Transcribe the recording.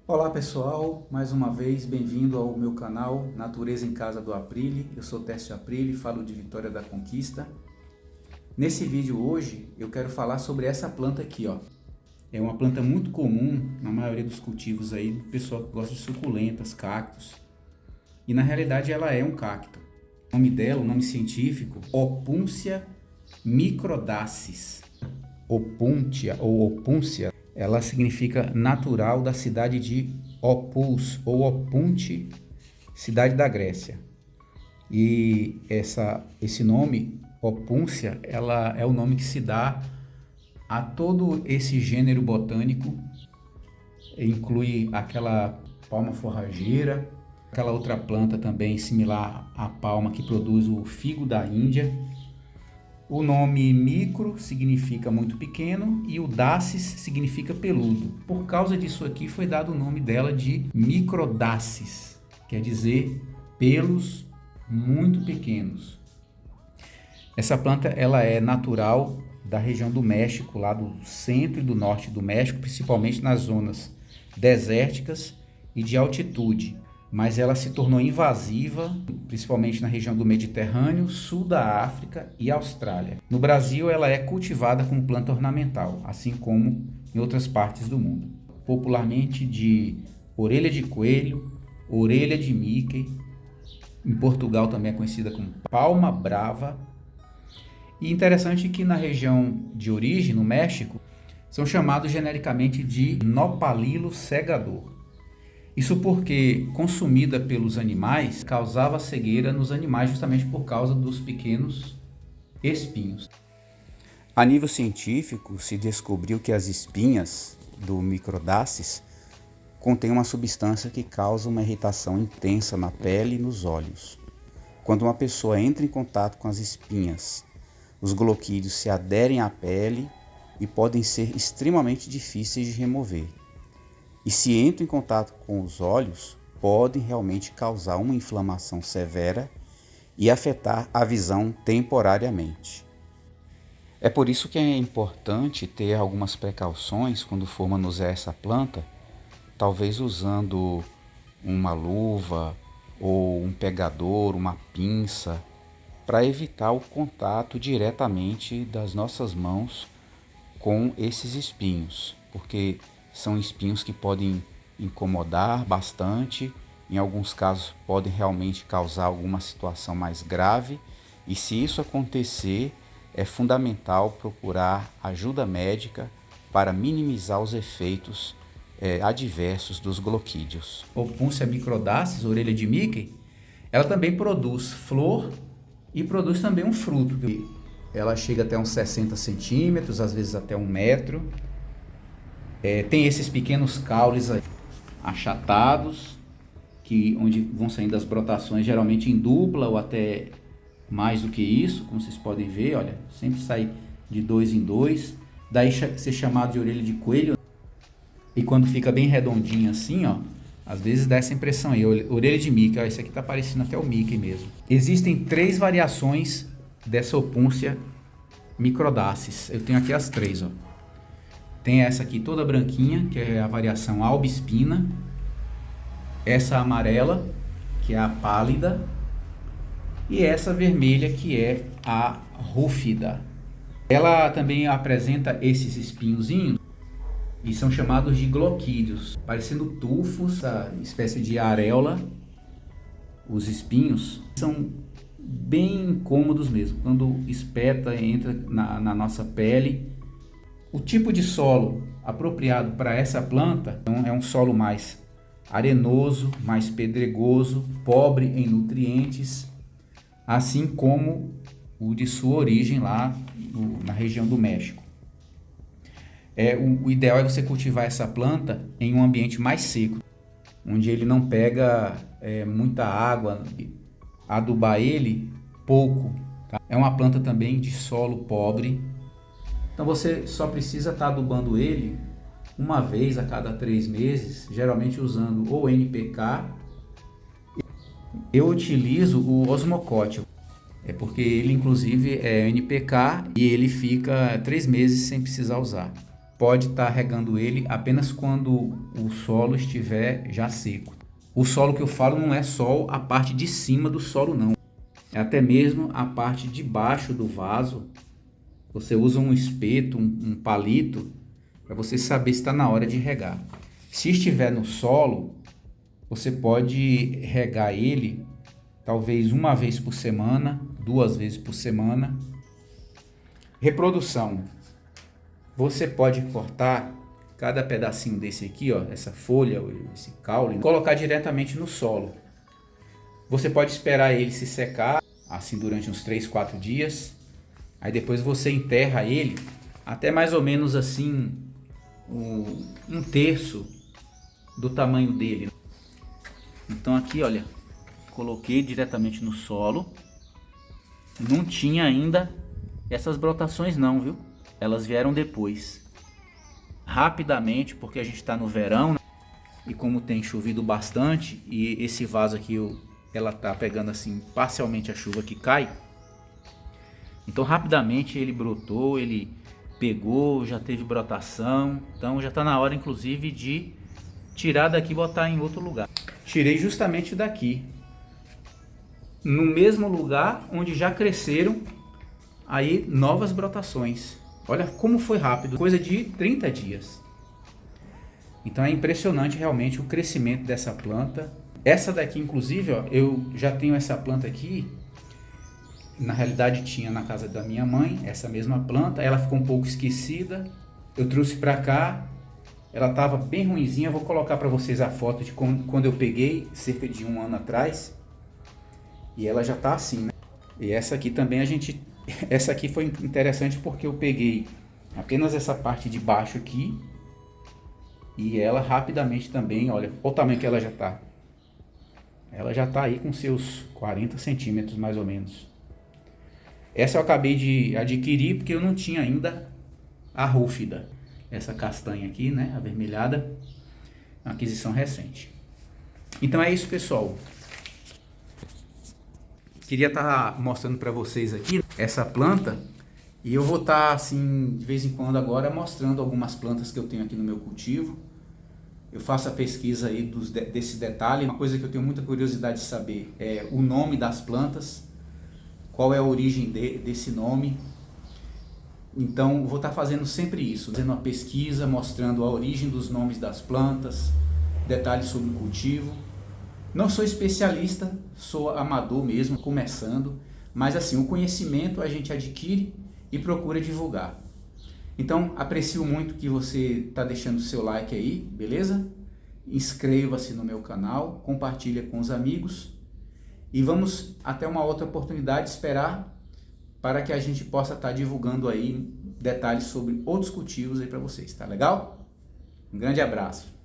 Olá pessoal, mais uma vez bem-vindo ao meu canal Natureza em Casa do Aprile. Eu sou Tércio Aprile, falo de Vitória da Conquista. Nesse vídeo hoje eu quero falar sobre essa planta aqui, ó. É uma planta muito comum na maioria dos cultivos aí do pessoal que gosta de suculentas, cactos. E na realidade ela é um cacto. O nome dela, o nome científico, Opuncia microdacis. Opuntia ou opúncia, ela significa natural da cidade de Opus ou Opunte, cidade da Grécia. E esse nome, opúncia, ela é o nome que se dá a todo esse gênero botânico. Inclui aquela palma forrageira, aquela outra planta também similar à palma que produz o figo da Índia. O nome micro significa muito pequeno e o dacis significa peludo. Por causa disso aqui foi dado o nome dela de microdacis, quer dizer pelos muito pequenos. Essa planta ela é natural da região do México, lá do centro e do norte do México, principalmente nas zonas desérticas e de altitude. Mas ela se tornou invasiva, principalmente na região do Mediterrâneo, sul da África e Austrália. No Brasil, ela é cultivada como planta ornamental, assim como em outras partes do mundo. Popularmente de orelha de coelho, orelha de Mickey. Em Portugal também é conhecida como palma brava. E interessante que na região de origem, no México, são chamados genericamente de nopalilo segador. Isso porque, consumida pelos animais, causava cegueira nos animais justamente por causa dos pequenos espinhos. A nível científico, se descobriu que as espinhas do microdacis contêm uma substância que causa uma irritação intensa na pele e nos olhos. Quando uma pessoa entra em contato com as espinhas, os gloquídeos se aderem à pele e podem ser extremamente difíceis de remover. E se entram em contato com os olhos, podem realmente causar uma inflamação severa e afetar a visão temporariamente. É por isso que é importante ter algumas precauções quando for manusear essa planta, talvez usando uma luva ou um pegador, uma pinça, para evitar o contato diretamente das nossas mãos com esses espinhos, porque são espinhos que podem incomodar bastante, em alguns casos podem realmente causar alguma situação mais grave, e se isso acontecer, é fundamental procurar ajuda médica para minimizar os efeitos adversos dos gloquídeos. Opuncia microdacis, orelha de Mickey, ela também produz flor e produz também um fruto. Ela chega até uns 60 centímetros, às vezes até 1 metro. Tem esses pequenos caules achatados, onde vão saindo as brotações, geralmente em dupla ou até mais do que isso, como vocês podem ver, olha, sempre sai de 2 em 2, daí ser chamado de orelha de coelho, e quando fica bem redondinho assim, ó, às vezes dá essa impressão aí, orelha de Mickey, ó, esse aqui tá parecendo até o Mickey mesmo. Existem 3 variações dessa opúncia microdacis, eu tenho aqui as 3, ó. Tem essa aqui toda branquinha, que é a variação albispina. Essa amarela, que é a pálida. E essa vermelha, que é a rúfida. Ela também apresenta esses espinhozinhos e são chamados de gloquídeos, parecendo tufos, essa espécie de areola. Os espinhos são bem incômodos mesmo. Quando espeta, entra na nossa pele. O tipo de solo apropriado para essa planta é um solo mais arenoso, mais pedregoso, pobre em nutrientes, assim como o de sua origem lá na região do México. O ideal é você cultivar essa planta em um ambiente mais seco, onde ele não pega muita água, adubar ele pouco. Tá? É uma planta também de solo pobre. Então você só precisa estar adubando ele uma vez a cada 3 meses, geralmente usando ou NPK. Eu utilizo o Osmocote, porque ele inclusive é NPK e ele fica 3 meses sem precisar usar. pode estar regando ele apenas quando o solo estiver já seco. O solo que eu falo não é só a parte de cima do solo não, é até mesmo a parte de baixo do vaso. Você usa um espeto, um palito, para você saber se está na hora de regar. Se estiver no solo, você pode regar ele talvez uma vez por semana, 2 vezes por semana. Reprodução. Você pode cortar cada pedacinho desse aqui, ó, essa folha, esse caule, colocar diretamente no solo. Você pode esperar ele se secar, assim durante uns 3, 4 dias. Aí depois você enterra ele até mais ou menos assim, um terço do tamanho dele. Então aqui, olha, coloquei diretamente no solo. Não tinha ainda essas brotações não, viu? Elas vieram depois. Rapidamente, porque a gente está no verão, né? E como tem chovido bastante, e esse vaso aqui, ela tá pegando assim parcialmente a chuva que cai. Então rapidamente ele brotou, ele pegou, já teve brotação. Então já está na hora inclusive de tirar daqui e botar em outro lugar. Tirei justamente daqui, no mesmo lugar onde já cresceram aí novas brotações. Olha como foi rápido, coisa de 30 dias. Então é impressionante realmente o crescimento dessa planta. Essa daqui inclusive, ó, eu já tenho essa planta aqui. Na realidade tinha na casa da minha mãe essa mesma planta, ela ficou um pouco esquecida. Eu trouxe para cá, ela estava bem ruinzinha. Eu vou colocar para vocês a foto de quando eu peguei, cerca de 1 ano atrás. E ela já está assim, né? E essa aqui também essa aqui foi interessante porque eu peguei apenas essa parte de baixo aqui. E ela rapidamente também, olha o tamanho que ela já está. Ela já está aí com seus 40 centímetros mais ou menos. Essa eu acabei de adquirir porque eu não tinha ainda a rúfida. Essa castanha aqui, né, avermelhada, é uma aquisição recente. Então é isso, pessoal. Queria estar mostrando para vocês aqui essa planta. E eu vou estar assim, de vez em quando agora, mostrando algumas plantas que eu tenho aqui no meu cultivo. Eu faço a pesquisa aí desse detalhe. Uma coisa que eu tenho muita curiosidade de saber é o nome das plantas. Qual é a origem desse nome. Então vou estar fazendo sempre isso, fazendo uma pesquisa, mostrando a origem dos nomes das plantas, detalhes sobre o cultivo. Não sou especialista, sou amador mesmo, começando, mas assim, o conhecimento a gente adquire e procura divulgar. Então aprecio muito que você está deixando o seu like aí, beleza? Inscreva-se no meu canal, compartilha com os amigos. E vamos até uma outra oportunidade esperar para que a gente possa estar divulgando aí detalhes sobre outros cultivos aí para vocês, tá legal? Um grande abraço.